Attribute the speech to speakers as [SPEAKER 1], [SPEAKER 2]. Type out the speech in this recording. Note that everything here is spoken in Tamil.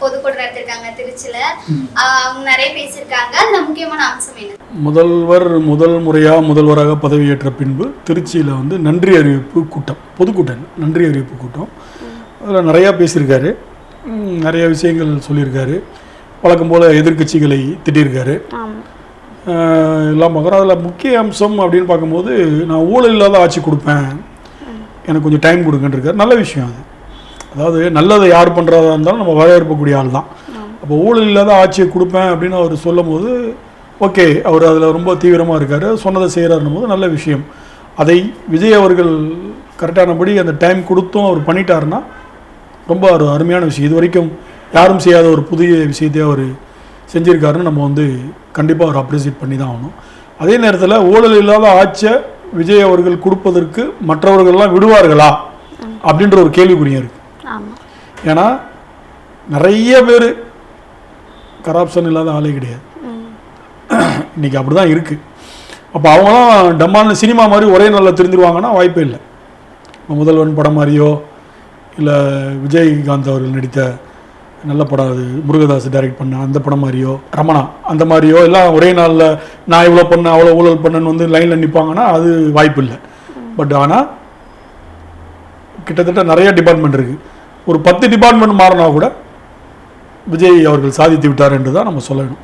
[SPEAKER 1] பொதுக்கூட்டம் நடத்திருக்காங்க திருச்சியில. அவங்க நிறைய பேசியிருக்காங்க. அதுல முக்கியமான அம்சம் என்ன?
[SPEAKER 2] முதல்வர் முதல்வராக பதவியேற்ற பின்பு திருச்சியில் வந்து நன்றி அறிவிப்பு கூட்டம், பொதுக்கூட்டம் நன்றி அறிவிப்பு கூட்டம். அதில் நிறையா பேசியிருக்காரு, நிறைய விஷயங்கள் சொல்லியிருக்காரு. வழக்கம் போல் எதிர்கட்சிகளை திட்டியிருக்காரு, எல்லாம் பார்க்குறோம். அதில் முக்கிய அம்சம் அப்படின்னு பார்க்கும்போது, நான் ஊழல் இல்லாத ஆட்சி கொடுப்பேன், எனக்கு கொஞ்சம் டைம் கொடுங்கன்றிருக்காரு. நல்ல விஷயம் அது. அதாவது நல்லதை யார் பண்ணுறதா இருந்தாலும் நம்ம வரவேற்பக்கூடிய ஆள் தான். அப்போ ஊழல் இல்லாத ஆட்சியை கொடுப்பேன் அப்படின்னு அவர் சொல்லும் போது ஓகே, அவர் அதில் ரொம்ப தீவிரமாக இருக்கார், சொன்னதை செய்கிறாருன்னும் போது நல்ல விஷயம். அதை விஜய் அவர்கள் கரெக்டானபடி அந்த டைம் கொடுத்தும் அவர் பண்ணிட்டாருன்னா ரொம்ப ஒரு அருமையான விஷயம். இது வரைக்கும் யாரும் செய்யாத ஒரு புதிய விஷயத்தையே அவர் செஞ்சுருக்காருன்னு நம்ம வந்து கண்டிப்பாக அவர் அப்ரிசியேட் பண்ணி தான் ஆகணும். அதே நேரத்தில் ஊழல் இல்லாத ஆட்சியை விஜய் அவர்கள் கொடுப்பதற்கு மற்றவர்கள்லாம் விடுவார்களா அப்படின்ற ஒரு கேள்விக்குறியாக இருக்குது. ஏன்னா நிறைய பேர் கரப்ஷன் இல்லாத ஆளே கிடையாது, இன்றைக்கி அப்படி தான் இருக்குது. அப்போ அவங்களாம் டம்மான்னு சினிமா மாதிரி ஒரே நாளில் தெரிஞ்சிருவாங்கன்னா வாய்ப்பே இல்லை. முதல்வன் படம் மாதிரியோ இல்லை விஜயகாந்த் அவர்கள் நடித்த நல்ல படம், அது முருகதாஸ் டைரக்ட் பண்ண அந்த படம் மாதிரியோ, ரமணா அந்த மாதிரியோ எல்லாம் ஒரே நாளில் நான் இவ்வளோ பண்ணேன் அவ்வளோ ஊழல் பண்ணேன்னு வந்து லைனில் நிற்பாங்கன்னா அது வாய்ப்பு இல்லை. பட் ஆனால் கிட்டத்தட்ட நிறைய டிபார்ட்மெண்ட் இருக்குது. ஒரு 10 டிபார்ட்மெண்ட் மாறினா கூட விஜய் அவர்கள் சாதித்து விட்டார் என்று தான் நம்ம சொல்லணும்.